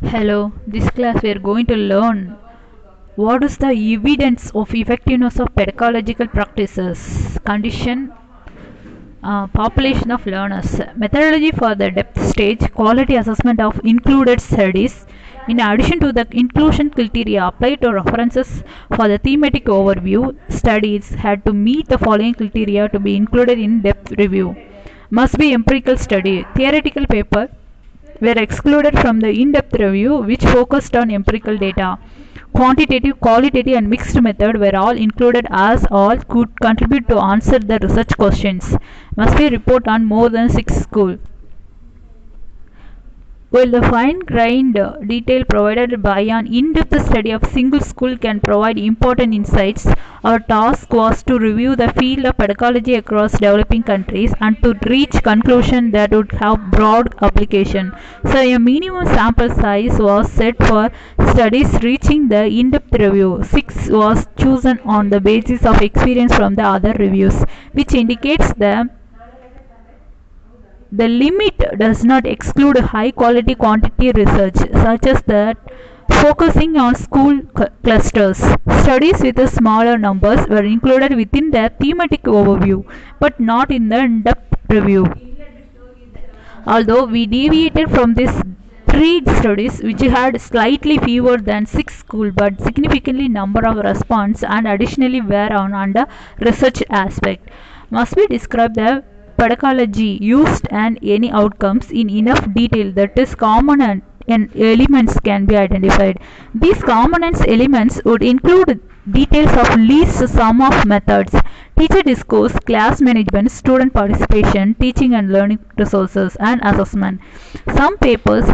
Hello, this class we are going to learn what is the evidence of effectiveness of pedagogical practices, condition, population of learners, methodology for the depth stage, quality assessment of included studies. In addition to the inclusion criteria applied to references for the thematic overview, studies had to meet the following criteria to be included in depth review. Must be empirical study, theoretical paper, were excluded from the in-depth review which focused on empirical data. Quantitative, qualitative and mixed method were all included as all could contribute to answer the research questions. Must be report on more than 6 schools. While the fine-grained detail provided by an in-depth study of single school can provide important insights, our task was to review the field of pedagogy across developing countries and to reach conclusions that would have broad application. So a minimum sample size was set for studies reaching the in-depth review. 6 was chosen on the basis of experience from the other reviews, which indicates the limit does not exclude high quality quantity research, such as that focusing on school clusters. Studies with smaller numbers were included within the thematic overview, but not in the in-depth review. Although we deviated from this three studies which had slightly fewer than 6 schools but significantly number of response and additionally were on under research aspect. Must we describe the pedagogy used and any outcomes in enough detail that is common and elements can be identified. These components elements would include details of least sum of methods, teacher discourse, class management, student participation, teaching and learning resources, and assessment. Some papers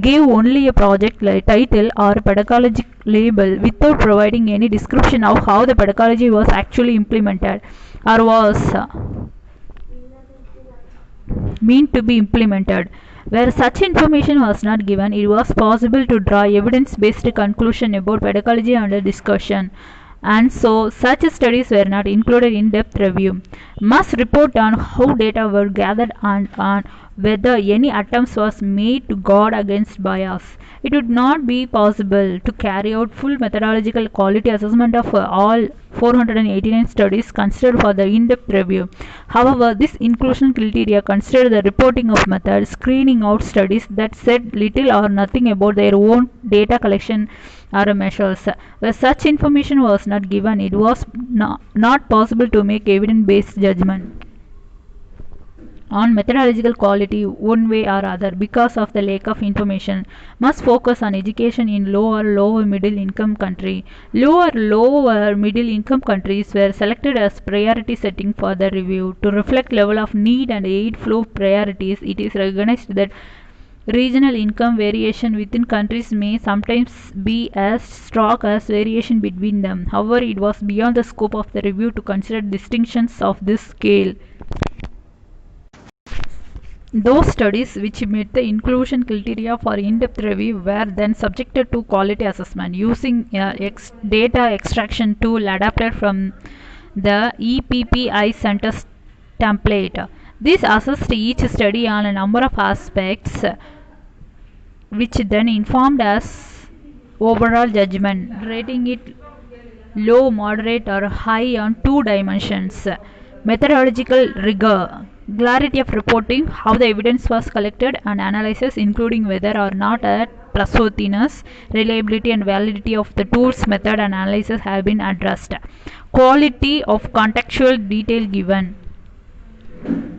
gave only a project title or pedagogic label without providing any description of how the pedagogy was actually implemented or was meant to be implemented. Where such information was not given, it was possible to draw evidence-based conclusion about pedagogy under discussion, and so such studies were not included in depth review. Must report on how data were gathered and on whether any attempts was made to guard against bias. It would not be possible to carry out full methodological quality assessment of all 489 studies considered for the in-depth review. However, this inclusion criteria considered the reporting of methods, screening out studies that said little or nothing about their own data collection or measures. Where such information was not given, it was not possible to make evidence-based judgment on methodological quality one way or other because of the lack of information. Must focus on education in lower middle income country. Lower middle income countries were selected as priority setting for the review to reflect level of need and aid flow priorities. It is recognized that regional income variation within countries may sometimes be as stark as variation between them. However, it was beyond the scope of the review to consider distinctions of this scale. Those studies which met the inclusion criteria for in-depth review were then subjected to quality assessment using data extraction tool adapted from the EPPI Center template. This assessed each study on a number of aspects which then informed us overall judgment, rating it low, moderate or high on two dimensions. Methodological rigor, clarity of reporting, how the evidence was collected and analysis including whether or not trustworthiness, reliability and validity of the tools, method and analysis have been addressed. Quality of contextual detail given,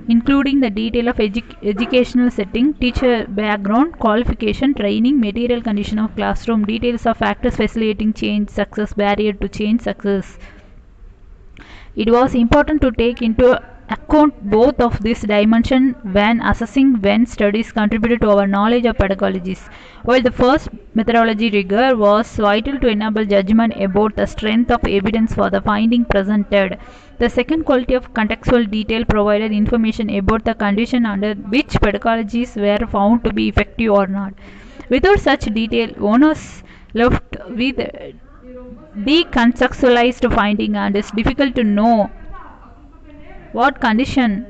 including the detail of educational setting, teacher background, qualification, training, material condition of classroom, details of factors facilitating change success, barrier to change success. It was important to take into account both of these dimensions when assessing when studies contributed to our knowledge of pedagogies. While the first methodology rigor was vital to enable judgment about the strength of evidence for the finding presented, the second quality of contextual detail provided information about the condition under which pedagogies were found to be effective or not. Without such detail, one was left with decontextualized finding, and it's difficult to know what conditions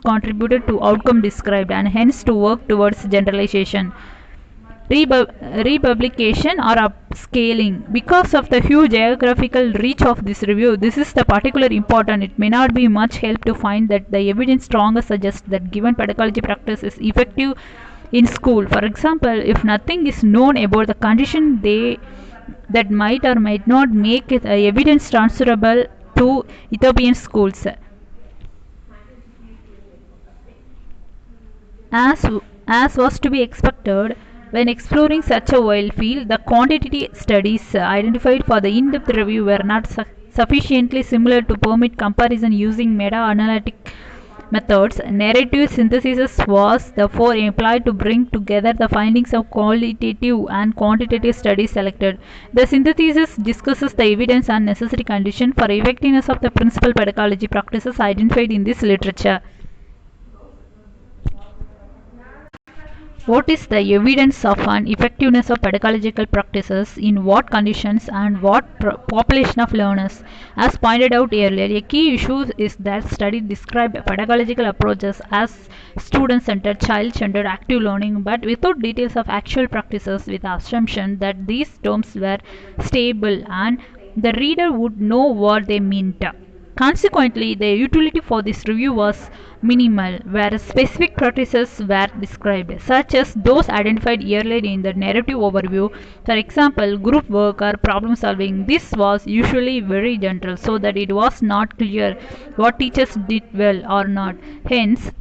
contributed to outcome described and hence to work towards generalization. republication or upscaling. Because of the huge geographical reach of this review, this is the particular important. It may not be much help to find that the evidence stronger suggests that given pedagogy practice is effective in school. For example, if nothing is known about the condition that might or might not make the evidence transferable to Ethiopian schools. As, as was to be expected, when exploring such a wide field, the quantitative studies identified for the in-depth review were not sufficiently similar to permit comparison using meta-analytic methods. Narrative synthesis was therefore employed to bring together the findings of qualitative and quantitative studies selected. The synthesis discusses the evidence and necessary condition for effectiveness of the principal pedagogy practices identified in this literature. What is the evidence of an effectiveness of pedagogical practices in what conditions and what population of learners? As pointed out earlier, a key issue is that study described pedagogical approaches as student-centered, child-centered, active learning, but without details of actual practices, with the assumption that these terms were stable and the reader would know what they meant. Consequently, the utility for this review was minimal, whereas specific practices were described, such as those identified earlier in the narrative overview. For example, group work or problem solving. This was usually very general, so that it was not clear what teachers did well or not. Hence,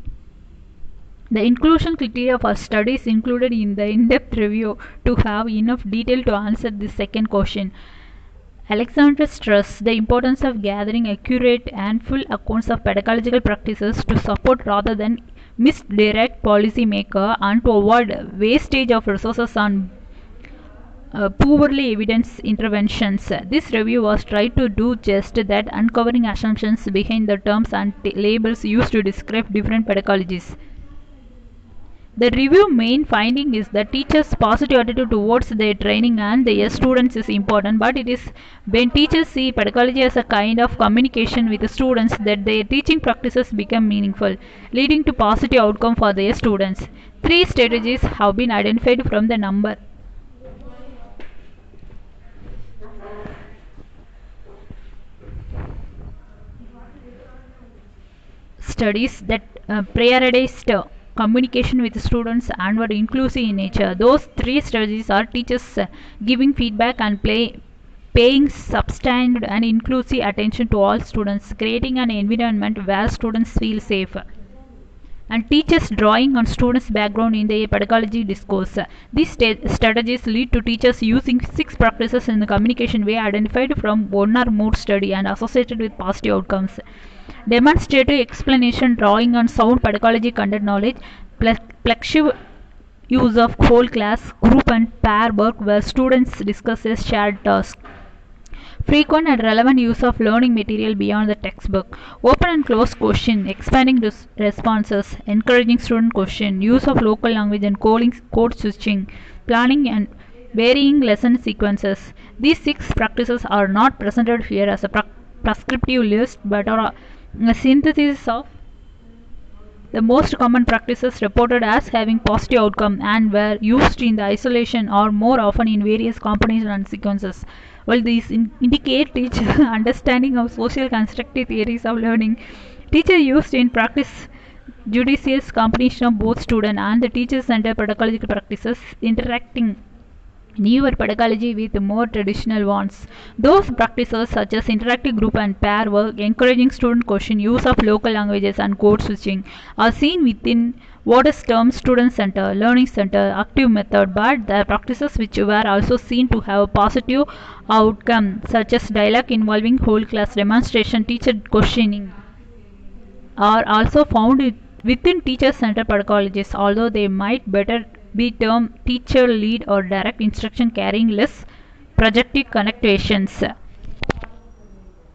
the inclusion criteria for studies included in the in-depth review to have enough detail to answer this second question. Alexander stressed the importance of gathering accurate and full accounts of pedagogical practices to support rather than misdirect policymakers and to avoid wastage of resources on poorly evidenced interventions. This review was tried to do just that, uncovering assumptions behind the terms and labels used to describe different pedagogies. The review main finding is that teachers' positive attitude towards their training and their students is important, but it is when teachers see pedagogy as a kind of communication with the students that their teaching practices become meaningful, leading to positive outcome for their students. Three strategies have been identified from the number studies that prioritized communication with students and were inclusive in nature. Those three strategies are teachers giving feedback and paying sustained and inclusive attention to all students, creating an environment where students feel safe, and teachers drawing on students' background in their pedagogy discourse. These strategies lead to teachers using 6 practices in the communication way identified from one or more study and associated with positive outcomes. Demonstrative explanation drawing on sound pedagogy content knowledge, flexible use of whole class, group and pair work where students discuss a shared task. Frequent and relevant use of learning material beyond the textbook. Open and close question, expanding responses, encouraging student question, use of local language and code switching, planning and varying lesson sequences. These 6 practices are not presented here as a prescriptive list but are a synthesis of the most common practices reported as having positive outcome and were used in the isolation or more often in various combinations and sequences. While these indicate teacher understanding of social constructive theories of learning, teacher used in practice judicious combination of both student and the teacher-centered pedagogical practices interacting newer pedagogy with more traditional ones. Those practices such as interactive group and pair work, encouraging student question, use of local languages and code switching are seen within what is termed student center, learning center, active method, but the practices which were also seen to have a positive outcome such as dialogue involving whole class demonstration, teacher questioning are also found within teacher-centered pedagogies, although they might better be termed teacher lead or direct instruction carrying less projective connotations.